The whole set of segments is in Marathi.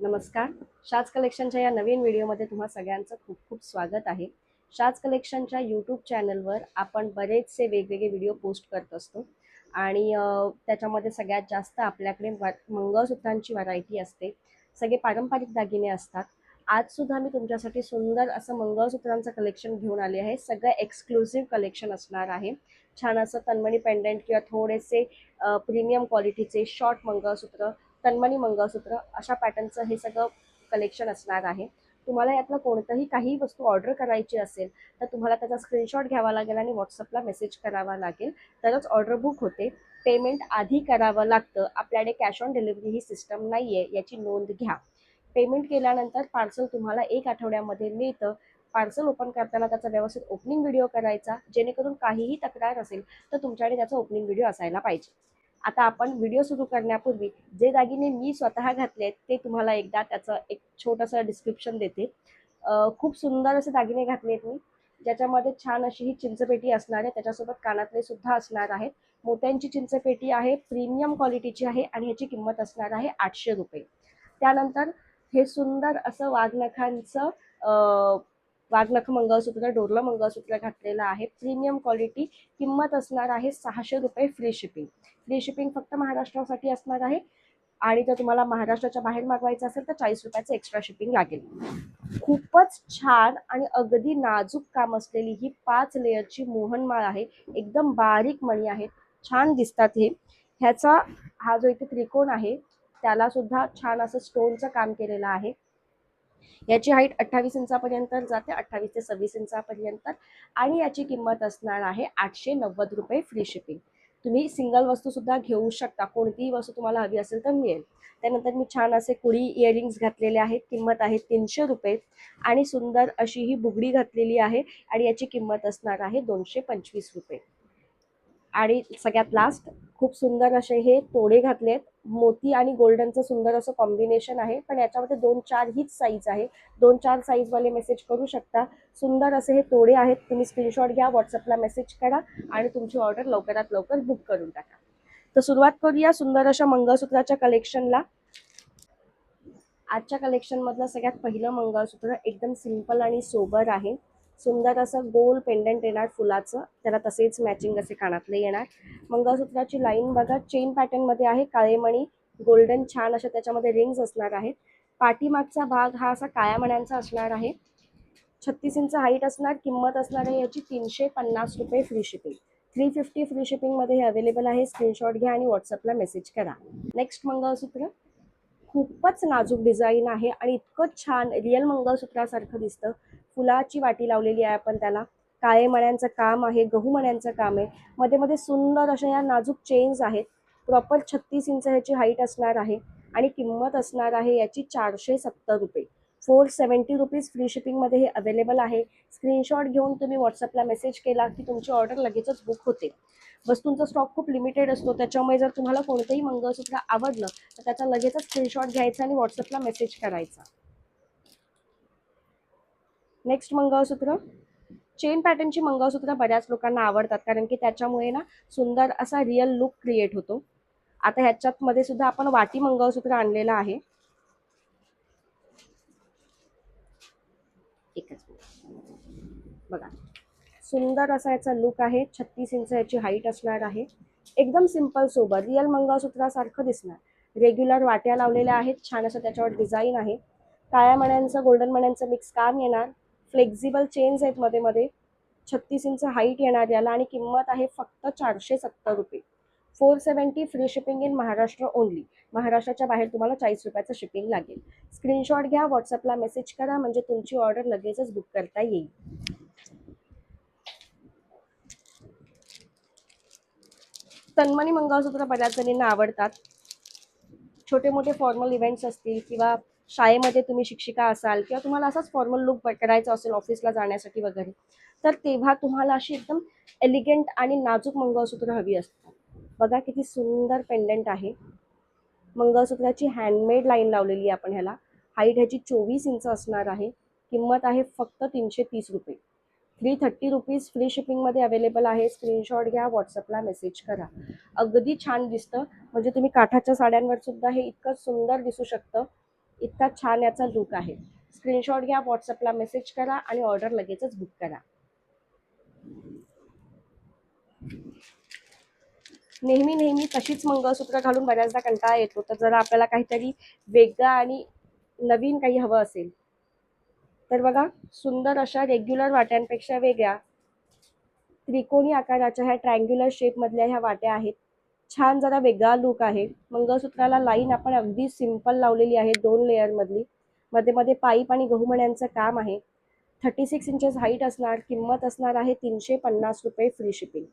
नमस्कार. शाज कलेक्शनच्या या नवीन व्हिडिओमध्ये तुम्हा सगळ्यांचं खूप खूप स्वागत आहे. शाज कलेक्शनच्या यूट्यूब चॅनलवर आपण बरेचसे वेगवेगळे व्हिडिओ पोस्ट करत असतो आणि त्याच्यामध्ये सगळ्यात जास्त आपल्याकडे मंगळसूत्रांची व्हरायटी असते. सगळे पारंपरिक दागिने असतात. आजसुद्धा मी तुमच्यासाठी सुंदर असं मंगळसूत्रांचं कलेक्शन घेऊन आले आहे. सगळं एक्सक्लुझिव्ह कलेक्शन असणार आहे. छान असं तन्मणी पेंडंट किंवा थोडेसे प्रीमियम क्वालिटीचे शॉर्ट मंगळसूत्र, तन्मणी मंगळसूत्र अशा पॅटर्नचं हे सगळं कलेक्शन असणार आहे. तुम्हाला यातलं कोणतंही काही वस्तू ऑर्डर करायची असेल तर तुम्हाला त्याचा स्क्रीनशॉट घ्यावा लागेल आणि व्हॉट्सअपला मेसेज करावा लागेल, तरच ऑर्डर बुक होते. पेमेंट आधी करावं लागतं. आपल्याकडे cash on delivery he system नाही आहे, याची नोंद घ्या. पेमेंट केल्यानंतर पार्सल तुम्हाला 1 आठवड्यामध्ये मिळतं. पार्सल ओपन करताना त्याचा व्यवस्थित ओपनिंग व्हिडिओ करायचा, जेणेकरून काहीही तक्रार असेल तर तुमच्याकडे त्याचा ओपनिंग व्हिडिओ असायला पाहिजे. आता आपण व्हिडिओ सुरू करण्यापूर्वी जे दागिने मी स्वतः घातले आहेत ते तुम्हाला एकदा त्याचं एक छोटंसं डिस्क्रिप्शन देते. खूप सुंदर असे दागिने घातले आहेत मी, ज्याच्यामध्ये छान अशी ही चिंचपेटी असणार आहे. त्याच्यासोबत कानातले सुद्धा असणार आहेत. मोत्यांची चिंचपेटी आहे, प्रीमियम क्वालिटीची आहे आणि ह्याची किंमत असणार आहे 800 रुपये. त्यानंतर हे सुंदर असं वाघनखांचं वाघनख मंगळसूत्र, डोरलं मंगळसूत्र घातलेलं आहे. प्रीमियम क्वालिटी, किंमत असणार आहे 600 रुपये फ्री शिपिंग. फ्री शिपिंग फक्त महाराष्ट्रासाठी असणार आहे आणि जर तुम्हाला महाराष्ट्राच्या बाहेर मागवायचं असेल तर 40 रुपयाचं एक्स्ट्रा शिपिंग लागेल. खूपच छान आणि अगदी नाजूक काम असलेली ही 5 लेयरची मोहनमाळ आहे. एकदम बारीक मणी आहेत, छान दिसतात हे. ह्याचा हा जो इथे त्रिकोण आहे त्याला सुद्धा छान असं स्टोनचं काम केलेलं आहे. याची हाईट 28 इंचापर्यंत जाते, 28 ते 26 इंचापर्यंत, आणि याची किंमत असणार आहे 890 रुपये फ्री शिपिंग. तुम्ही सिंगल वस्तू सुद्धा घेऊ शकता, कोणतीही वस्तू तुम्हाला हवी असेल तर मिळेल. त्यानंतर मी छान असे कुडी इयरिंग्स घातलेले आहेत, किंमत आहे 300 रुपये, आणि सुंदर अशी ही बुगडी घातलेली आहे आणि याची किंमत असणार आहे 225 रुपये. आणि सगळ्यात लास्ट खूप सुंदर असे हे तोडे घातलेत. मोती आणि गोल्डनचं सुंदर असं कॉम्बिनेशन आहे, पण याच्यामध्ये 2-4 हीच साईज आहे. 2-4 साईजवाले मेसेज करू शकता. सुंदर असे हे तोडे आहेत. तुम्ही स्क्रीनशॉट घ्या, व्हॉट्सअपला मेसेज करा आणि तुमची ऑर्डर लवकरात लवकर बुक करून टाका. तर सुरुवात करूया सुंदर अशा मंगळसूत्राच्या कलेक्शनला. आजच्या कलेक्शनमधलं सगळ्यात पहिलं मंगळसूत्र एकदम सिंपल आणि सोबर आहे. सुंदर असं गोल पेंडंट येणार फुलाचं, त्याला तसेच मॅचिंग असे कानातले येणार. मंगळसूत्राची लाईन बघा, चेन पॅटर्नमध्ये आहे. काळे मणी, गोल्डन छान अशा त्याच्यामध्ये रिंग्स असणार आहेत. पाठीमागचा भाग हा असा काळ्या मण्यांचा असणार आहे. 36 इंच हाईट असणार. किंमत असणार आहे याची 350 रुपये फ्री शिपिंग. 350 फ्री शिपिंगमध्ये हे अवेलेबल आहे. स्क्रीनशॉट घ्या आणि व्हॉट्सअपला मेसेज करा. नेक्स्ट मंगळसूत्र खूपच नाजूक डिझाईन आहे आणि इतकं छान रिअल मंगळसूत्रासारखं दिसतं. फुलाची वाटी लावलेली आहे आपण त्याला. काळे मण्यांचं काम आहे, गहू मण्यांचं काम आहे. मध्ये मध्ये सुंदर अशा या नाजूक चेन्स आहेत. प्रॉपर 36 इंच ह्याची हाईट असणार आहे आणि किंमत असणार आहे याची 470 रुपये. 470 रुपीज फ्री शिपिंगमध्ये हे अवेलेबल आहे. स्क्रीनशॉट घेऊन तुम्ही व्हॉट्सअपला मेसेज केला की तुमची ऑर्डर लगेचच बुक होते. वस्तूंचा स्टॉक खूप लिमिटेड असतो, त्याच्यामुळे जर तुम्हाला कोणतंही मंगळसूत्र आवडलं तर त्याचा लगेचच स्क्रीनशॉट घ्यायचा आणि व्हॉट्सअपला मेसेज करायचा. नेक्स्ट मंगळसूत्र, चेन पॅटर्नची मंगळसूत्र बऱ्याच लोकांना आवडतात, कारण की त्याच्यामुळे ना सुंदर असा रिअल लुक क्रिएट होतो. आता ह्याच्यात मध्ये सुद्धा आपण वाटी मंगळसूत्र आणलेलं आहे. एकच बघा, सुंदर असा याचा लुक आहे. 36 इंच याची हाईट असणार आहे. एकदम सिंपल सोबर रिअल मंगळसूत्रासारखं दिसणार. रेग्युलर वाट्या लावलेल्या आहेत, छान असं त्याच्यावर डिझाईन आहे. काळ्या मण्यांचं गोल्डन मण्यांचं मिक्स काम येणार. फ्लेक्झिबल चेन्स आहेत मध्ये मध्ये. 36 इंच हाईट येणार याला आणि किंमत आहे फक्त 470 रुपये. 470 free shipping in Maharashtra only. महाराष्ट्राच्या बाहेर तुम्हाला 40 रुपयाचं शिपिंग लागेल. स्क्रीनशॉट घ्या, व्हॉट्सअपला मेसेज करा, म्हणजे तुमची ऑर्डर लगेचच बुक करता येईल. तन्मणी मंगळसूत्र बऱ्याच जणींना आवडतात. छोटे मोठे फॉर्मल इव्हेंट्स असतील किंवा शाळेमध्ये तुम्ही शिक्षिका असाल किंवा तुम्हाला असाच फॉर्मल लुक करायचा असेल ऑफिसला जाण्यासाठी वगैरे, तर तेव्हा तुम्हाला अशी एकदम एलिगंट आणि नाजूक मंगळसूत्र हवी असतात. बघा किती सुंदर पेंडंट आहे. मंगळसूत्राची हँडमेड लाईन लावलेली आहे आपण ह्याला. हाईट ह्याची 24 इंच असणार आहे. किंमत आहे फक्त 330 रुपये. 330 रुपीज फ्री शिपिंगमध्ये अवेलेबल आहे. स्क्रीनशॉट घ्या, व्हॉट्सअपला मेसेज करा. अगदी छान दिसतं, म्हणजे तुम्ही काठाच्या साड्यांवर सुद्धा हे इतकं सुंदर दिसू शकतं. इतका छान याचा लुक आहे. स्क्रीनशॉट घ्या, व्हॉट्सअपला मेसेज करा आणि ऑर्डर लगेचच बुक करा. नेहमी नेहमी तशीच मंगळसूत्र घालून बऱ्याचदा कंटाळा येतो, तर जरा आपल्याला काहीतरी वेगळं आणि नवीन काही हवं असेल तर बघा, सुंदर अशा रेग्युलर वाट्यांपेक्षा वेगळ्या त्रिकोणी आकाराच्या ह्या ट्रायंग्युलर शेपमधल्या ह्या वाट्या आहेत. छान जरा वेगळा लुक आहे. मंगळसूत्राला लाईन आपण अगदी सिंपल लावलेली आहे, 2 लेअर मधली. मध्ये मध्ये पाईप आणि गहूमण्यांचं काम आहे. 36 इंचेस हाईट असणार. किंमत असणार आहे 350 रुपये फ्री शिपिंग.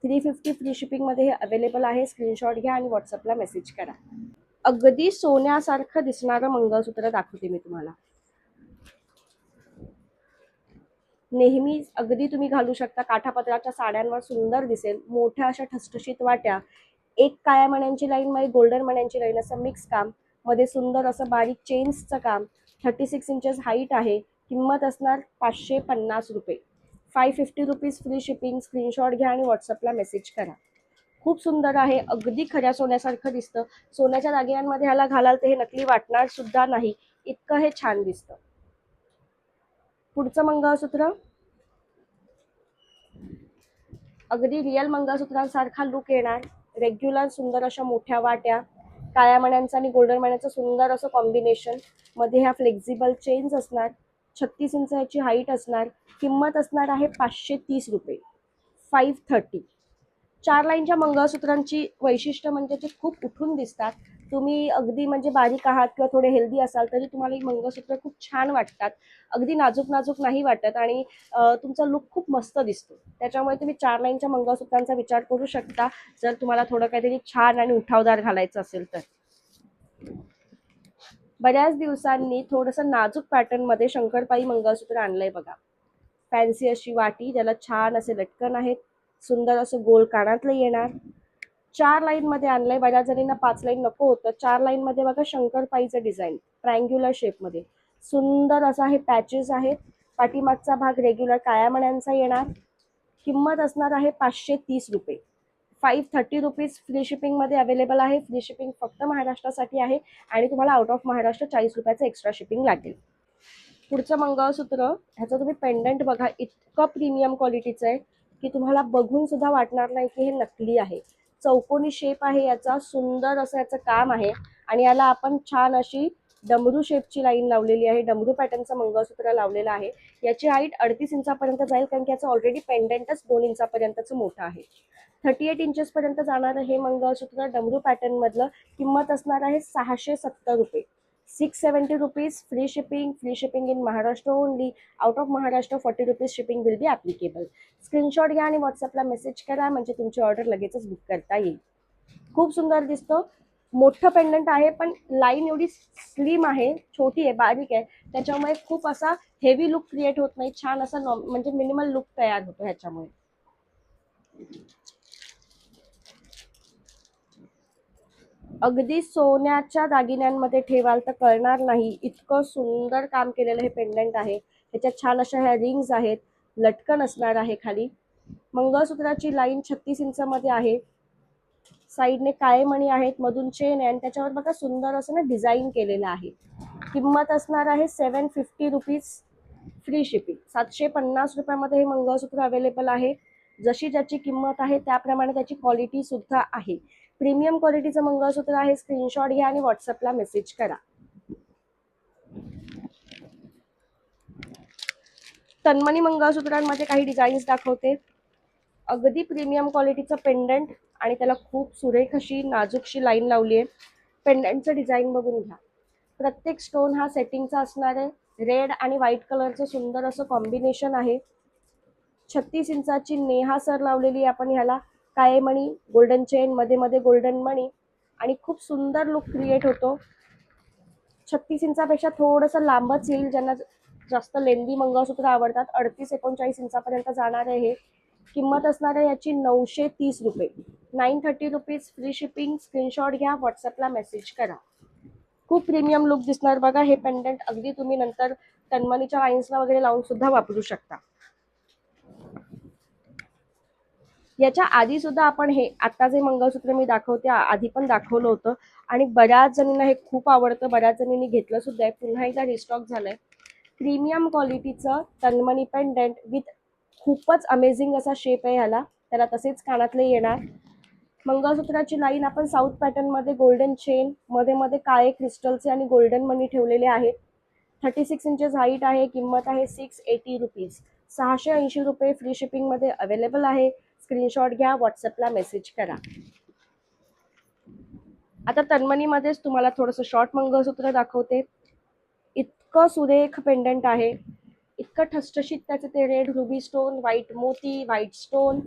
350 फ्री शिपिंगमध्ये हे अवेलेबल आहे. स्क्रीनशॉट घ्या आणि व्हॉट्सअपला मेसेज करा. अगदी सोन्यासारखं दिसणारं मंगळसूत्र दाखवते मी तुम्हाला. नेहमी अगदी तुम्ही घालू शकता. काठापदराच्या साड्यांवर सुंदर दिसेल. मोठ्या अशा ठसठशीत वाट्या, एक काळ्या मण्यांची लाईन मध्ये गोल्डन मण्यांची लाईन, असं मिक्स काम, मध्ये सुंदर असं बारीक चेन्सचं काम. 36 इंचेस हाईट आहे. किंमत असणार 550 रुपये. 550 रुपीज फ्री शिपिंग. स्क्रीनशॉट घ्या आणि व्हॉट्सअपला मेसेज करा. खूप सुंदर आहे. अगदी खऱ्या सोन्यासारखं दिसतं. सोन्याच्या दागिन्यांमध्ये ह्याला घालाल तर हे नकली वाटणार सुद्धा नाही, इतकं हे छान दिसतं. पुढचं मंगळसूत्र अगदी रिअल मंगळसूत्रांसारखा लुक येणार. रेग्युलर सुंदर अशा मोठ्या वाट्या, काळ्या मण्यांचं आणि गोल्डन मण्यांचं सुंदर असं कॉम्बिनेशन, मध्ये ह्या फ्लेक्झिबल चेन्स असणार. 36 इंच ह्याची हाईट असणार. किंमत असणार आहे 530 रुपये. 530. 4 लाईनच्या मंगळसूत्रांची वैशिष्ट्य म्हणजे ते खूप उठून दिसतात. तुम्ही अगदी म्हणजे बारीक आहात किंवा थोडे हेल्दी असाल तरी तुम्हाला ही मंगळसूत्र खूप छान वाटतात. अगदी नाजूक नाजूक नाही वाटत आणि तुमचा लुक खूप मस्त दिसतो. त्याच्यामुळे तुम्ही 4 लाईनच्या मंगळसूत्रांचा विचार करू शकता जर तुम्हाला थोडं काहीतरी छान आणि उठावदार घालायचं असेल तर. बऱ्याच दिवसांनी थोडंसं नाजूक पॅटर्नमध्ये शंकरपाई मंगळसूत्र आणलंय बघा. फॅन्सी अशी वाटी, ज्याला छान असे लटकन आहेत. सुंदर असं गोल कानातलं येणार. 4 लाईन मध्ये आणलंय. बऱ्याच जणींना 5 लाईन नको होतं. 4 लाईन मध्ये बघा शंकरपाईचं डिझाईन ट्रायंग्युलर शेपमध्ये. सुंदर असा हे पॅचेस आहेत. पाठीमागचा भाग रेग्युलर काळ्या मण्यांचा येणार. किंमत असणार आहे 530 रुपये. 530 रुपीज फ्री शिपिंगमध्ये अवेलेबल आहे. फ्री शिपिंग फक्त महाराष्ट्रासाठी आहे आणि तुम्हाला आउट ऑफ महाराष्ट्र 40 रुपयाचं एक्स्ट्रा शिपिंग लागेल. पुढचं मंगळसूत्र, ह्याचं तुम्ही पेंडंट बघा, इतकं प्रीमियम क्वालिटीचं आहे की तुम्हाला बघून सुद्धा वाटणार नाही की हे नकली आहे. चौकोनी शेप आहे याचा. सुंदर असं याचं काम आहे आणि याला आपण छान अशी डमरू शेपची लाईन लावलेली आहे. डमरू पॅटर्नचं मंगळसूत्र लावलेलं आहे. याची हाईट 38 इंचापर्यंत जाईल कारण की याचं ऑलरेडी पेंडंटच 2 इंचापर्यंतचं मोठं आहे. 38 इंचेस पर्यंत जाणारं हे मंगळसूत्र डमरू पॅटर्न मधलं. किंमत असणार आहे 670 रुपये. 670 rupees. Free shipping. Free shipping in Maharashtra only. Out of Maharashtra 40 rupees shipping will be applicable. Screenshot घ्या आणि व्हॉट्सअपला मेसेज करा म्हणजे तुमची ऑर्डर लगेचच बुक करता येईल. खूप सुंदर दिसतो. मोठं पेंडंट आहे पण लाईन एवढी स्लिम आहे, छोटी आहे, बारीक आहे, त्याच्यामुळे खूप असा हेवी लुक क्रिएट होत नाही. छान असा म्हणजे मिनिमल लुक तयार होतो ह्याच्यामुळे. अगदी सोन्याच्या दागिन्यांमध्ये ठेवाल तर कळणार नाही, इतकं सुंदर काम केलेलं हे पेंडंट आहे. त्याच्यात छान अशा ह्या रिंग्स आहेत. लटकन असणार आहे खाली. मंगळसूत्राची लाईन 36 इंचामध्ये आहे. साईडने काळे मणी आहेत, मधून चेन आहे आणि त्याच्यावर बघा सुंदर असं ना डिझाईन केलेलं आहे. किंमत असणार आहे 750 रुपीज. Free shipping. 750 रुपयामध्ये हे मंगळसूत्र अवेलेबल आहे. जशी ज्याची किंमत आहे त्याप्रमाणे त्याची क्वालिटी सुद्धा आहे. प्रीमियम क्वालिटीचं मंगळसूत्र आहे. स्क्रीनशॉट घ्या आणि व्हॉट्सअपला मेसेज करा. तन्मणी मंगळसूत्रांमध्ये काही डिझाईन्स दाखवते. अगदी प्रीमियम क्वालिटीचं पेंडंट आणि त्याला खूप सुरेख अशी नाजूकशी लाईन लावली आहे. पेंडंटचं डिझाईन बघून घ्या. प्रत्येक स्टोन हा सेटिंगचा असणार आहे. रेड आणि व्हाईट कलरचं सुंदर असं कॉम्बिनेशन आहे. 36 इंचाची नेहा सर लावलेली आपण ह्याला. काळे मणी, गोल्डन चेन, मध्ये मध्ये गोल्डन मणी आणि खूप सुंदर लुक क्रिएट होतो. 36 इंचापेक्षा थोडंसं लांबच येईल. ज्यांना जास्त लेंदी मंगळसूत्र आवडतात 38-39 इंचापर्यंत जाणार आहे हे. किंमत असणार आहे याची 930 रुपये. 930 रुपीज. Free shipping. स्क्रीनशॉट घ्या, व्हॉट्सअपला मेसेज करा. खूप प्रीमियम लुक दिसणार बघा हे पेंडंट. अगदी तुम्ही नंतर तन्मणीच्या वाईन्सला वगैरे लावून सुद्धा वापरू शकता. याच्या आधी सुद्धा आपण हे आता जे मंगळसूत्र मी दाखवते आधी पण दाखवलं होतं आणि बऱ्याच जणींना हे खूप आवडतं, बऱ्याच जणींनी घेतलं सुद्धा आहे. पुन्हा एकदा रिस्टॉक झालंय. प्रीमियम क्वालिटीचं तन्मणी पेंडंट विथ खूपच अमेझिंग असा शेप आहे ह्याला. त्याला तसेच कानातले येणार. मंगळसूत्राची लाईन आपण साऊथ पॅटर्न मध्ये गोल्डन चेन, मध्ये मध्ये काळे क्रिस्टलचे आणि गोल्डन मनी ठेवलेले आहेत. 36 इंचेस हाईट आहे. किंमत आहे 680 रुपीज. 680 रुपये फ्री शिपिंग मध्ये अवेलेबल आहे. स्क्रीनशॉट घ्या, व्हॉट्सअपला मेसेज करा. आता तन्मणीमध्येच तुम्हाला थोडंसं शॉर्ट मंगळसूत्र दाखवते. इतकं सुरेख पेंडंट आहे, इतकं ठसठशीत त्याचे ते रेड रुबी स्टोन, व्हाईट मोती, व्हाईट स्टोन.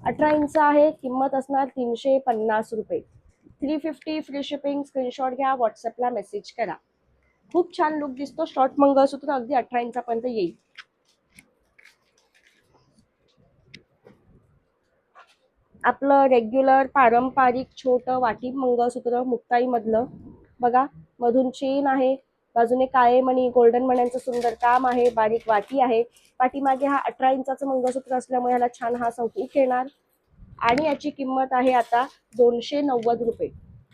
18 इंच आहे. किंमत असणार 350 रुपये. 350 फ्री शिपिंग. स्क्रीनशॉट घ्या, व्हॉट्सअपला मेसेज करा. खूप छान लुक दिसतो. शॉर्ट मंगळसूत्र अगदी 18 इंचापर्यंत येईल. आपलं रेग्युलर पारंपरिक छोटं वाटी मंगळसूत्र मुक्ताई मधलं बघा. मधून चेन आहे, बाजूने काळे मणी, गोल्डन मण्यांचं सुंदर काम आहे. बारीक वाटी आहे. पाठीमागे हा 18 इंचाचं मंगळसूत्र असल्यामुळे ह्याला छान हा हुक येणार. आणि याची किंमत आहे आता 290 रुपये.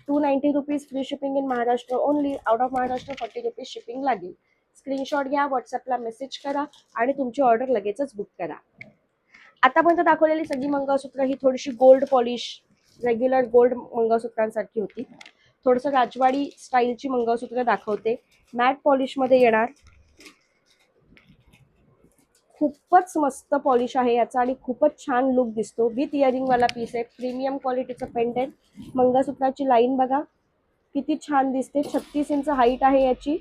290 rupees free shipping in Maharashtra only. Out of Maharashtra 40 rupees shipping लागेल. स्क्रीनशॉट घ्या, व्हॉट्सअपला मेसेज करा आणि तुमची ऑर्डर लगेचच बुक करा. आतापर्यंत दाखवलेली सगळी मंगळसूत्र ही थोडीशी गोल्ड पॉलिश रेग्युलर गोल्ड मंगळसूत्रांसारखी होती. थोडंसं राजवाडी स्टाईलची मंगळसूत्र दाखवते. मॅट पॉलिश मध्ये येणार. खूपच मस्त पॉलिश आहे याचा आणि खूपच छान लुक दिसतो. विथ इयरिंग वाला पीस आहे. प्रीमियम क्वालिटीचं पेंडंट. मंगळसूत्राची लाईन बघा किती छान दिसते. 36 इंच हाईट आहे याची.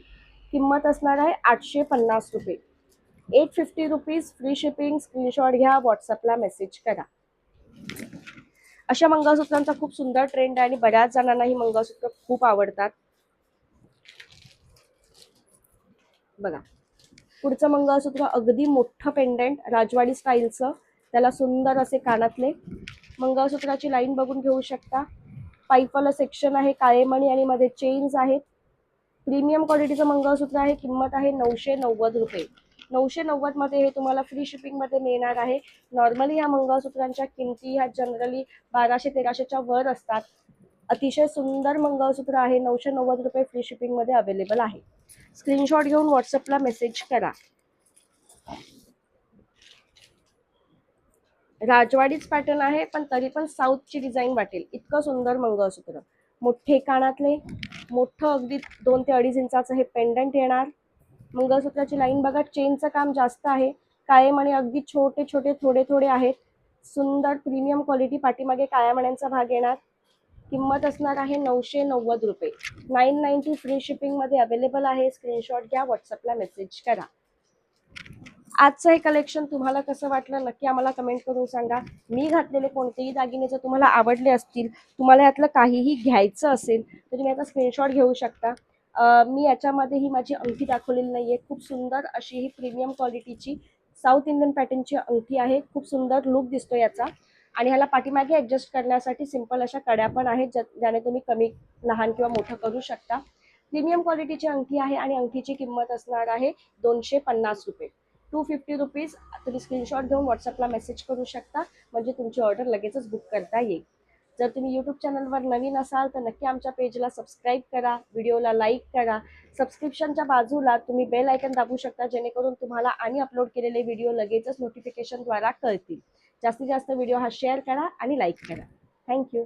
किंमत असणार आहे 850 रुपये. 850 रुपीज फ्री शिपिंग. स्क्रीनशॉट घ्या, व्हॉट्सअपला मेसेज करा. अशा मंगळसूत्रांचा खूप सुंदर ट्रेंड आहे आणि बऱ्याच जणांना ही मंगळसूत्र खूप आवडतात. बघा, पुढचं मंगळसूत्र अगदी मोठं पेंडंट राजवाडी स्टाईलचं. त्याला सुंदर असे कानातले. मंगळसूत्राची लाईन बघून घेऊ शकता. पाईपवाला सेक्शन आहे, काळे मणी आणि मध्ये चेन्स आहेत. प्रीमियम क्वालिटीचं मंगळसूत्र आहे. किंमत आहे 990 रुपये. 990 मध्ये हे तुम्हाला फ्री शिपिंग मध्ये मिळणार आहे. नॉर्मली ह्या मंगळसूत्रांच्या किमती ह्या जनरली 1200-1300च्या वर असतात. अतिशय सुंदर मंगळसूत्र आहे. 990 रुपये फ्री शिपिंग मध्ये अवेलेबल आहे. स्क्रीनशॉट घेऊन व्हॉट्सअपला मेसेज करा. राजवाडीच पॅटर्न आहे पण तरी पण साऊथची डिझाईन वाटेल इतकं सुंदर मंगळसूत्र. मोठे कानातले, मोठं अगदी 2 ते 2.5 इंचाचं हे पेंडंट येणार. मंगळसूत्राची लाईन बघा, चेनचं काम जास्त आहे. काळे मणी अगदी छोटे छोटे थोडे थोडे आहेत. सुंदर प्रीमियम क्वालिटी. पाठीमागे काळ्या मण्यांचा भाग येणार. किंमत असणार आहे 990 रुपये. 990 फ्री शिपिंग मध्ये अवेलेबल आहे. स्क्रीनशॉट घ्या, व्हॉट्सअपला मेसेज करा. आजचं हे कलेक्शन तुम्हाला कसं वाटलं नक्की आम्हाला कमेंट करून सांगा. मी घातलेले कोणतेही दागिने जर तुम्हाला आवडले असतील, तुम्हाला यातलं काहीही घ्यायचं असेल तर तुम्ही याचा स्क्रीनशॉट घेऊ शकता. मी याच्यामध्ये ही माझी अंगठी दाखवलेली नाहीये. खूप सुंदर अशी ही प्रीमियम क्वालिटीची साऊथ इंडियन पॅटर्नची अंगठी आहे. खूप सुंदर लुक दिसतो याचा. आणि ह्याला पाठीमागे ऍडजस्ट करण्यासाठी सिंपल अशा कड्या पण आहेत ज्याने तुम्ही कमी लहान किंवा मोठं करू शकता. प्रीमियम क्वालिटीची अंगठी आहे आणि अंगठीची किंमत असणार आहे 250 रुपये. 250 रुपीज. तुम्ही स्क्रीनशॉट घेऊन व्हॉट्सअपला मेसेज करू शकता म्हणजे तुमची ऑर्डर लगेचच बुक करता येईल. जर तुम्ही यूट्यूब चॅनलवर नवीन असाल तर नक्की आमच्या पेजला सबस्क्राईब करा, व्हिडिओला लाईक करा. सबस्क्रिप्शनच्या बाजूला तुम्ही बेल आयकन दाबू शकता जेणेकरून तुम्हाला आणि अपलोड केलेले व्हिडिओ लगेचच नोटिफिकेशनद्वारा कळतील. जास्तीत जास्त व्हिडिओ हा शेअर करा आणि लाईक करा. थँक्यू.